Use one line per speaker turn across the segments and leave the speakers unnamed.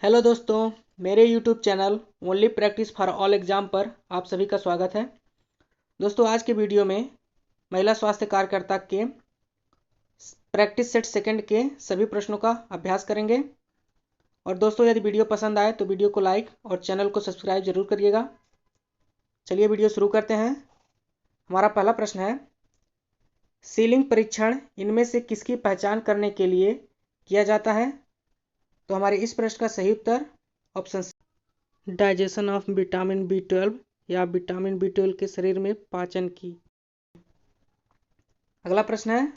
Hello दोस्तों, मेरे YouTube channel only practice for all exam पर आप सभी का स्वागत है। दोस्तों, आज के वीडियो में महिला स्वास्थ्य कार्यकर्ता के प्रैक्टिस सेट सेकंड के सभी प्रश्नों का अभ्यास करेंगे। और दोस्तों, यदि वीडियो पसंद आए तो वीडियो को लाइक और चैनल को सब्सक्राइब जरूर करिएगा। चलिए वीडियो शुरू करते हैं। हमारा पहला प्रश्न है, सीलिंग परीक्षण इनमें से किसकी पहचान करने के लिए किया जाता है? तो हमारे इस प्रश्न का सही उत्तर option digestion of vitamin B12 या विटामिन B12 के शरीर में पाचन की। अगला प्रश्न है,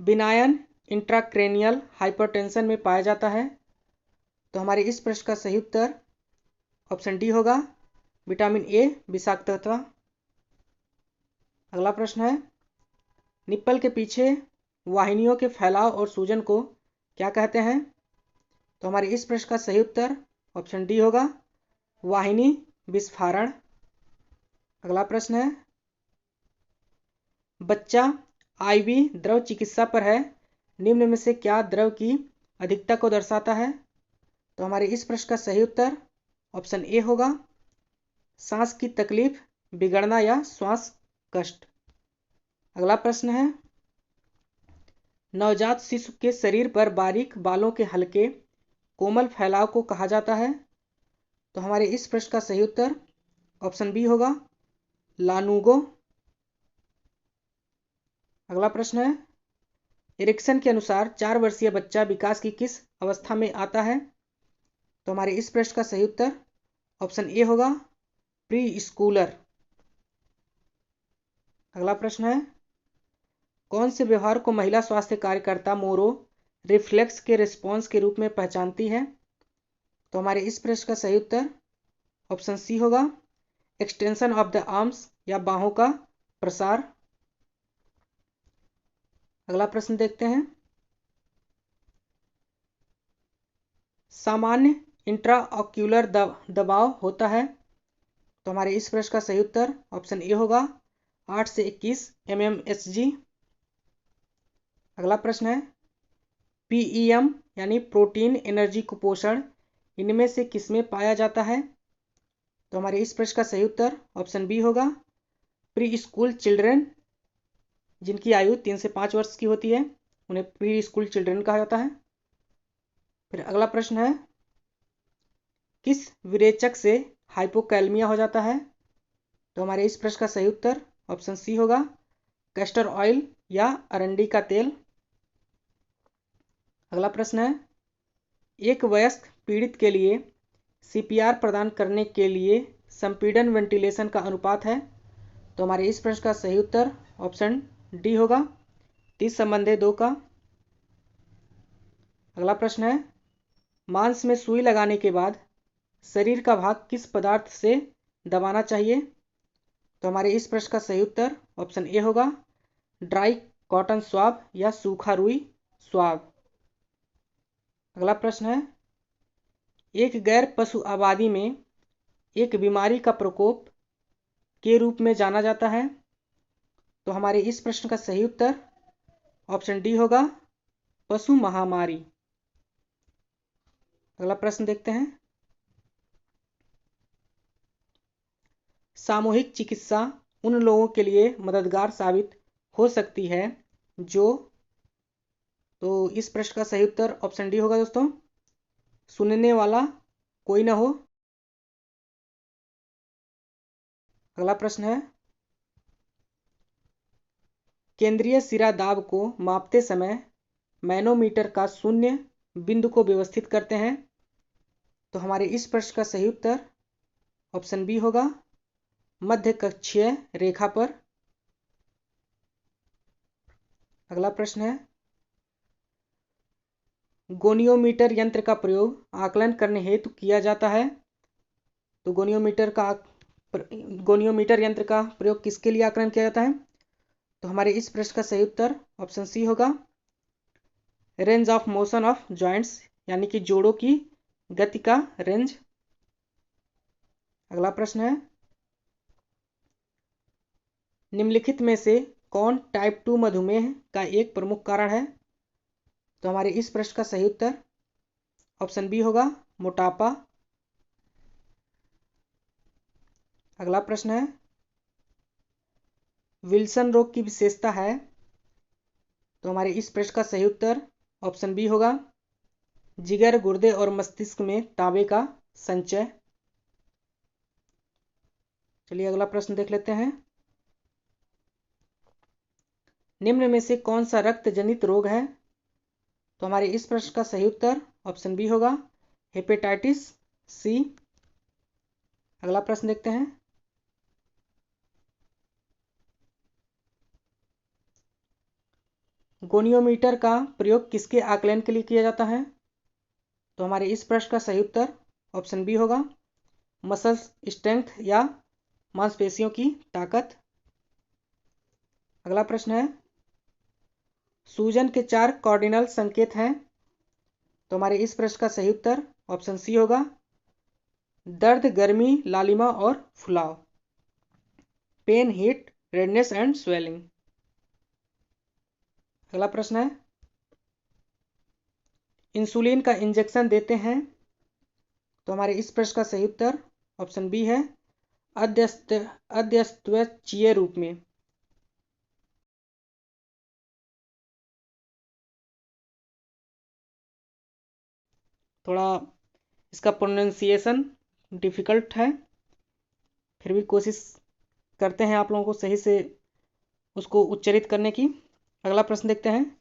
विनायन इंट्राक्रेनियल हाइपरटेंशन में पाया जाता है? तो हमारे इस प्रश्न का सही उत्तर ऑप्शन डी होगा, विटामिन ए विषाक्तता। अगला प्रश्न है, निप्पल के पीछे वाहिनियों के फैलाव और सूजन को क्या कहते हैं? तो हमारे इस प्रश्न का सही उत्तर ऑप्शन डी होगा, वाहिनी विस्फारण। अगला प्रश्न है, बच्चा आईवी द्रव चिकित्सा पर है, निम्न में से क्या द्रव की अधिकता को दर्शाता है? तो हमारे इस प्रश्न का सही उत्तर ऑप्शन ए होगा, सांस की तकलीफ, बिगड़ना या श्वास कष्ट। अगला प्रश्न है, नवजात शिशु के शरीर पर बारीक बालों के हल्के कोमल फैलाव को कहा जाता है? तो हमारे इस प्रश्न का सही उत्तर ऑप्शन बी होगा, लानुगो। अगला प्रश्न है, एरिक्सन के अनुसार 4 वर्षीय बच्चा विकास की किस अवस्था में आता है? तो हमारे इस प्रश्न का सही उत्तर ऑप्शन ए होगा, प्री स्कूलर। अगला प्रश्न है, कौन से व्यवहार को महिला स्वास्थ्य कार्यकर्ता मोरो रिफ्लेक्स के रिस्पॉन्स के रूप में पहचानती है? तो हमारे इस प्रश्न का सही उत्तर ऑप्शन सी होगा, एक्सटेंशन ऑफ द आर्म्स या बाहों का प्रसार। अगला प्रश्न देखते हैं, सामान्य इंट्राऑक्यूलर दबाव होता है? तो हमारे इस प्रश्न का सही उत्तर ऑप्शन ए होगा, 8 से 21 mmHg। अगला प्रश्न है, पीईएम यानी प्रोटीन एनर्जी कुपोषण इनमें से किसमें पाया जाता है? तो हमारे इस प्रश्न का सही उत्तर ऑप्शन बी होगा, प्री स्कूल चिल्ड्रन, जिनकी आयु 3 से 5 वर्ष की होती है उन्हें प्री स्कूल चिल्ड्रन कहा जाता है। फिर अगला प्रश्न है, किस विरेचक से हाइपोकैलमिया हो जाता है? तो हमारे इस प्रश्न का सही उत्तर ऑप्शन सी होगा, कैस्टर ऑयल या अरंडी का तेल। अगला प्रश्न है, एक वयस्क पीड़ित के लिए सीपीआर प्रदान करने के लिए संपीड़न वेंटिलेशन का अनुपात है? तो हमारे इस प्रश्न का सही उत्तर ऑप्शन डी होगा, 30:2 का। अगला प्रश्न है, मांस में सुई लगाने के बाद शरीर का भाग किस पदार्थ से दबाना चाहिए? तो हमारे इस प्रश्न का सही उत्तर ऑप्शन ए होगा, ड्राई कॉटन स्वाब या सूखा रुई स्वाब। अगला प्रश्न है, एक गैर पशु आबादी में एक बीमारी का प्रकोप के रूप में जाना जाता है? तो हमारे इस प्रश्न का सही उत्तर ऑप्शन डी होगा, पशु महामारी। अगला प्रश्न देखते हैं, सामूहिक चिकित्सा उन लोगों के लिए मददगार साबित हो सकती है जो, तो इस प्रश्न का सही उत्तर ऑप्शन डी होगा दोस्तों, सुनने वाला कोई ना हो। अगला प्रश्न है, केंद्रीय सिरा दाब को मापते समय मैनोमीटर का शून्य बिंदु को व्यवस्थित करते हैं? तो हमारे इस प्रश्न का सही उत्तर ऑप्शन बी होगा, मध्य कक्षीय रेखा पर। अगला प्रश्न है, गोनियोमीटर यंत्र का प्रयोग आकलन करने हेतु किया जाता है? तो गोनियोमीटर यंत्र का प्रयोग किसके लिए आकलन किया जाता है? तो हमारे इस प्रश्न का सही उत्तर ऑप्शन सी होगा, range of motion of joints, यानी कि जोड़ों की गति का रेंज। अगला प्रश्न है, निम्नलिखित में से कौन टाइप 2 मधुमेह का एक प्रमुख कारण है? तो हमारे इस प्रश्न का सही उत्तर ऑप्शन बी होगा मोटापा। अगला प्रश्न है, विल्सन रोग की विशेषता है। तो हमारे इस प्रश्न का सही उत्तर ऑप्शन बी होगा जिगर, गुर्दे और मस्तिष्क में तांबे का संचय। चलिए अगला प्रश्न देख लेते हैं। निम्न में से कौन सा रक्त जनित रोग है? तो हमारे इस प्रश्न का सही उत्तर ऑप्शन बी होगा हेपेटाइटिस सी। अगला प्रश्न देखते हैं। गोनियोमीटर का प्रयोग किसके आकलन के लिए किया जाता है? तो हमारे इस प्रश्न का सही उत्तर ऑप्शन बी होगा मसल स्ट्रेंथ या मांसपेशियों की ताकत। अगला प्रश्न है, सूजन के 4 कार्डिनल संकेत हैं। तो हमारे इस प्रश्न का सही उत्तर ऑप्शन सी होगा दर्द, गर्मी, लालिमा और फुलाव। Pain, heat, redness and swelling. अगला प्रश्न है, इंसुलिन का इंजेक्शन देते हैं। तो हमारे इस प्रश्न का सही उत्तर ऑप्शन बी है अद्यस्त्वचीय रूप में। थोड़ा इसका प्रोनाउंसिएशन डिफिकल्ट है, फिर भी कोशिश करते हैं आप लोगों को सही से उसको उच्चारित करने की। अगला प्रश्न देखते हैं।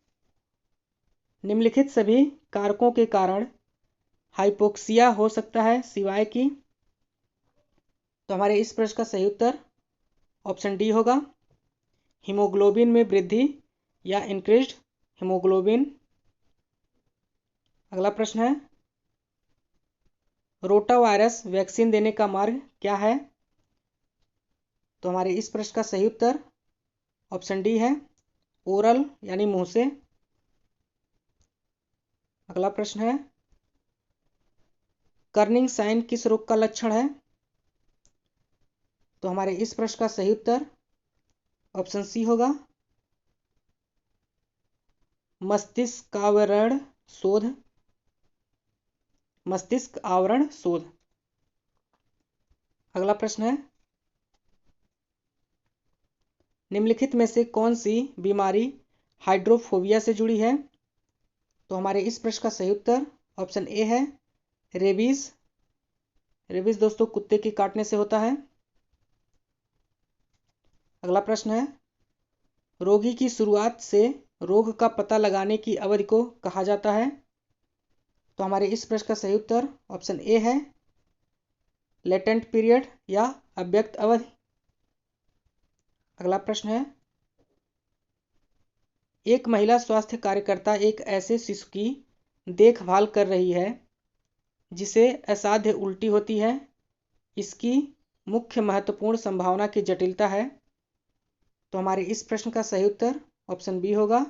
निम्नलिखित सभी कारकों के कारण हाइपोक्सिया हो सकता है सिवाय कि। तो हमारे इस प्रश्न का सही उत्तर ऑप्शन डी होगा हीमोग्लोबिन में वृद्धि या इंक्रीज्ड हीमोग्लोबिन। अगला प्रश्न है, रोटा वायरस वैक्सीन देने का मार्ग क्या है? तो हमारे इस प्रश्न का सही उत्तर ऑप्शन डी है ओरल यानी मुंह से। अगला प्रश्न है, कर्निंग साइन किस रोग का लक्षण है? तो हमारे इस प्रश्न का सही उत्तर ऑप्शन सी होगा मस्तिष्क आवरण शोध। मस्तिष्क आवरण शोध। अगला प्रश्न है, निम्नलिखित में से कौन सी बीमारी हाइड्रोफोबिया से जुड़ी है? तो हमारे इस प्रश्न का सही उत्तर ऑप्शन ए है रेबीज। रेबीज दोस्तों कुत्ते के काटने से होता है। अगला प्रश्न है, रोगी की शुरुआत से रोग का पता लगाने की अवधि को कहा जाता है? तो हमारे इस प्रश्न का सही उत्तर ऑप्शन ए है लेटेंट पीरियड या अव्यक्त अवधि। अगला प्रश्न है, एक महिला स्वास्थ्य कार्यकर्ता एक ऐसे शिशु की देखभाल कर रही है जिसे असाध्य उल्टी होती है। इसकी मुख्य महत्वपूर्ण संभावना की जटिलता है। तो हमारे इस प्रश्न का सही उत्तर ऑप्शन बी होगा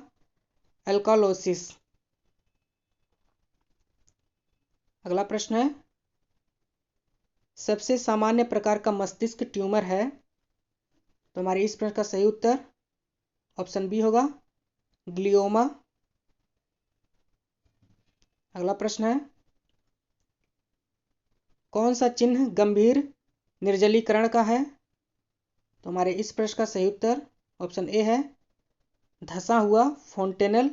एल्कोलोसिस। अगला प्रश्न है, सबसे सामान्य प्रकार का मस्तिष्क ट्यूमर है। तो हमारे इस प्रश्न का सही उत्तर ऑप्शन बी होगा ग्लियोमा। अगला प्रश्न है, कौन सा चिन्ह गंभीर निर्जलीकरण का है? तो हमारे इस प्रश्न का सही उत्तर ऑप्शन ए है धंसा हुआ फोंटेनल।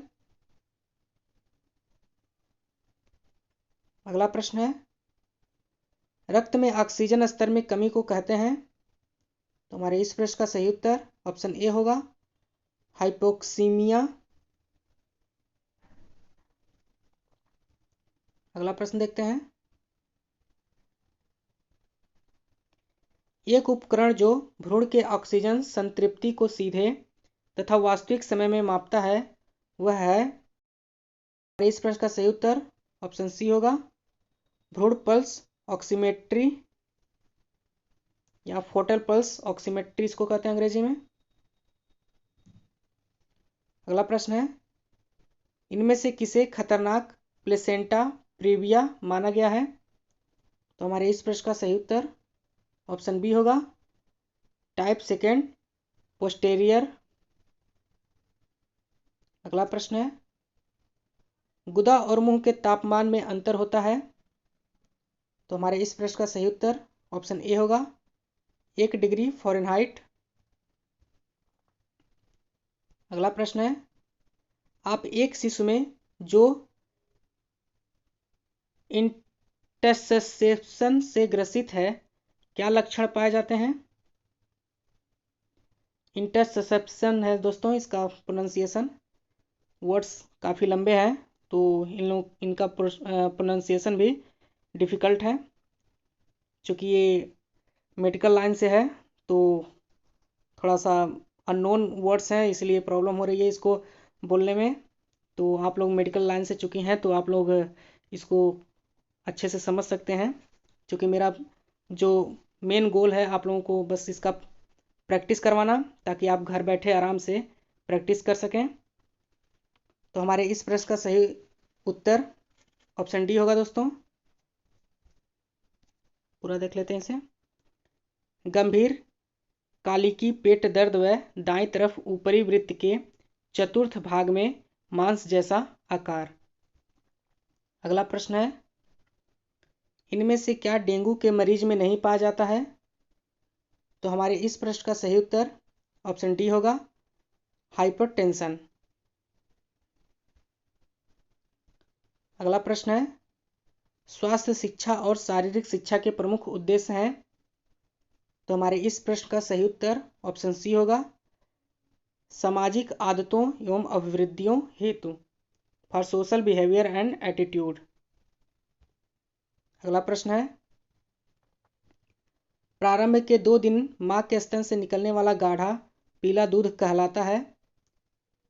अगला प्रश्न है, रक्त में ऑक्सीजन स्तर में कमी को कहते हैं। तो हमारे इस प्रश्न का सही उत्तर ऑप्शन ए होगा हाइपोक्सीमिया। अगला प्रश्न देखते हैं, एक उपकरण जो भ्रूण के ऑक्सीजन संतृप्ति को सीधे तथा वास्तविक समय में मापता है वह है। इस प्रश्न का सही उत्तर ऑप्शन सी होगा भ्रूण पल्स ऑक्सीमेट्री या फोटल पल्स ऑक्सीमेट्री इसको कहते हैं अंग्रेजी में। अगला प्रश्न है, इनमें से किसे खतरनाक प्लेसेंटा प्रीविया माना गया है? तो हमारे इस प्रश्न का सही उत्तर ऑप्शन बी होगा टाइप सेकेंड पोस्टेरियर। अगला प्रश्न है, गुदा और मुंह के तापमान में अंतर होता है? तो हमारे इस प्रश्न का सही उत्तर ऑप्शन ए होगा, 1 डिग्री फ़ारेनहाइट। अगला प्रश्न है, आप एक शिशु में जो इंटरसेप्शन से ग्रसित है, क्या लक्षण पाए जाते हैं? इंटरसेप्शन है दोस्तों इसका प्रोनाउंसिएशन, वर्ड्स काफ़ी लंबे हैं तो इनका प्रोनाउंसिएशन भी डिफ़िकल्ट है। चूँकि ये मेडिकल लाइन से है तो थोड़ा सा अननोन वर्ड्स हैं, इसलिए प्रॉब्लम हो रही है इसको बोलने में। तो आप लोग मेडिकल लाइन से चुके हैं तो आप लोग इसको अच्छे से समझ सकते हैं। क्योंकि मेरा जो मेन गोल है आप लोगों को बस इसका प्रैक्टिस करवाना, ताकि आप घर बैठे आराम से प्रैक्टिस कर सकें। तो हमारे इस प्रश्न का सही उत्तर ऑप्शन डी होगा दोस्तों। पूरा देख लेते हैं इसे। गंभीर कालिकी पेट दर्द व दाईं तरफ ऊपरी वृत्त के चतुर्थ भाग में मांस जैसा आकार। अगला प्रश्न है, इनमें से क्या डेंगू के मरीज में नहीं पाया जाता है? तो हमारे इस प्रश्न का सही उत्तर ऑप्शन डी होगा, हाइपरटेंशन। अगला प्रश्न है, स्वास्थ्य शिक्षा और शारीरिक शिक्षा के प्रमुख उद्देश्य हैं? तो हमारे इस प्रश्न का सही उत्तर ऑप्शन सी होगा, सामाजिक आदतों एवं अभिवृद्धियों हेतु, for social behaviour and attitude. अगला प्रश्न है, प्रारंभ के 2 दिन मां के स्तन से निकलने वाला गाढ़ा पीला दूध कहलाता है?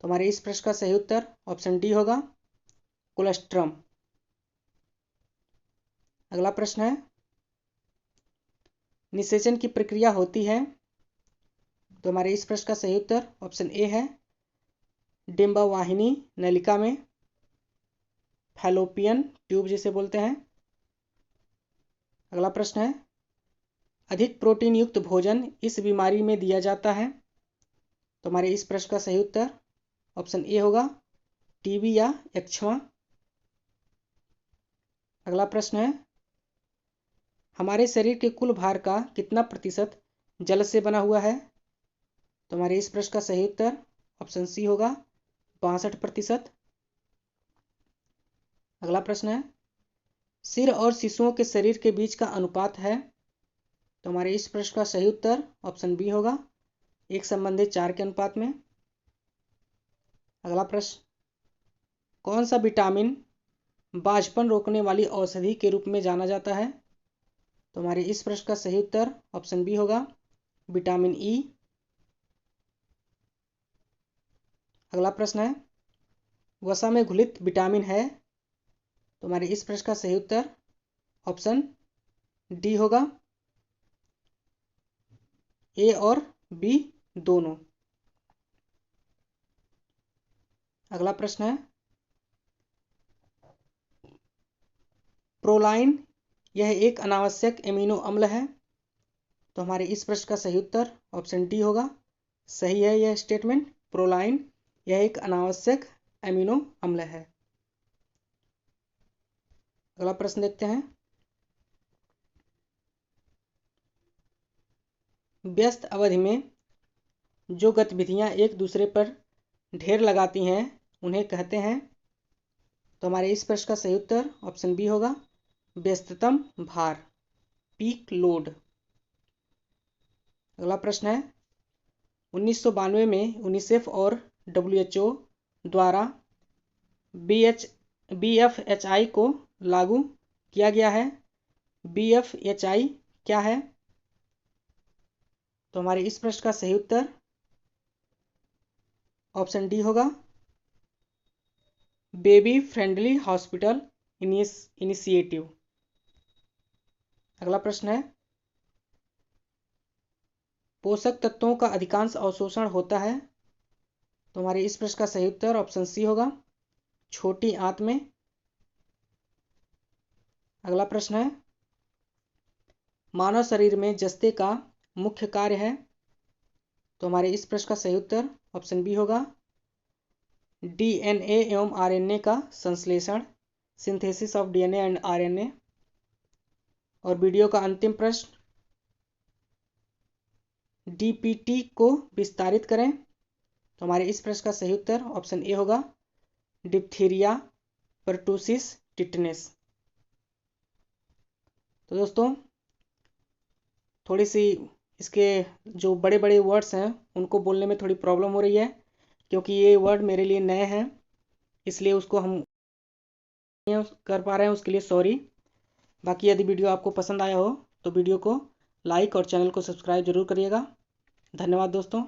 तो हमारे इस प्रश्न का सही उत्तर ऑप्शन डी होगा, कोलेस्ट्रम। अगला प्रश्न है, निषेचन की प्रक्रिया होती है? तो हमारे इस प्रश्न का सही उत्तर ऑप्शन ए है, डिंबवाहिनी नलिका में, फैलोपियन ट्यूब जिसे बोलते हैं। अगला प्रश्न है, अधिक प्रोटीन युक्त भोजन इस बीमारी में दिया जाता है? तो हमारे इस प्रश्न का सही उत्तर ऑप्शन ए होगा, टीबी या यक्ष्मा। अगला प्रश्न है, हमारे शरीर के कुल भार का कितना प्रतिशत जल से बना हुआ है? तो हमारे इस प्रश्न का सही उत्तर ऑप्शन सी होगा, 62%। अगला प्रश्न है, सिर और शिशुओं के शरीर के बीच का अनुपात है? तो हमारे इस प्रश्न का सही उत्तर ऑप्शन बी होगा, 1:4 के अनुपात में। अगला प्रश्न, कौन सा विटामिन बांझपन रोकने वाली औषधि के रूप में जाना जाता है? तो हमारे इस प्रश्न का सही उत्तर ऑप्शन बी होगा, विटामिन ई। अगला प्रश्न है, वसा में घुलित विटामिन है? तो हमारे इस प्रश्न का सही उत्तर ऑप्शन डी होगा, ए और बी दोनों। अगला प्रश्न है, प्रोलाइन यह एक अनावश्यक एमिनो अम्ल है? तो हमारे इस प्रश्न का सही उत्तर ऑप्शन डी होगा, सही है यह स्टेटमेंट, प्रोलाइन यह एक अनावश्यक एमिनो अम्ल है। अगला प्रश्न देखते हैं, व्यस्त अवधि में जो गतिविधियां एक दूसरे पर ढेर लगाती हैं उन्हें कहते हैं? तो हमारे इस प्रश्न का सही उत्तर ऑप्शन बी होगा, व्यस्ततम भार, पीक लोड। अगला प्रश्न है, 1992 में यूनिसेफ और WHO द्वारा BFHI को लागू किया गया है। BFHI क्या है? तो हमारे इस प्रश्न का सही उत्तर ऑप्शन डी होगा, बेबी फ्रेंडली हॉस्पिटल इनिशिएटिव। अगला प्रश्न है, पोषक तत्वों का अधिकांश अवशोषण होता है? तो हमारे इस प्रश्न का सही उत्तर ऑप्शन सी होगा, छोटी आंत में। अगला प्रश्न है, मानव शरीर में जस्ते का मुख्य कार्य है? तो हमारे इस प्रश्न का सही उत्तर ऑप्शन बी होगा, डीएनए एवं आरएनए का संश्लेषण, synthesis of DNA and RNA. और वीडियो का अंतिम प्रश्न, डीपीटी को विस्तारित करें। तो हमारे इस प्रश्न का सही उत्तर ऑप्शन ए होगा, डिप्थीरिया, परटूसिस, टिटनेस। तो दोस्तों थोड़ी सी इसके जो बड़े बड़े वर्ड्स हैं उनको बोलने में थोड़ी प्रॉब्लम हो रही है, क्योंकि ये वर्ड मेरे लिए नए हैं, इसलिए उसको हम नहीं कर पा रहे हैं, उसके लिए सॉरी। बाकी यदि वीडियो आपको पसंद आया हो तो वीडियो को लाइक और चैनल को सब्सक्राइब जरूर करिएगा। धन्यवाद दोस्तों।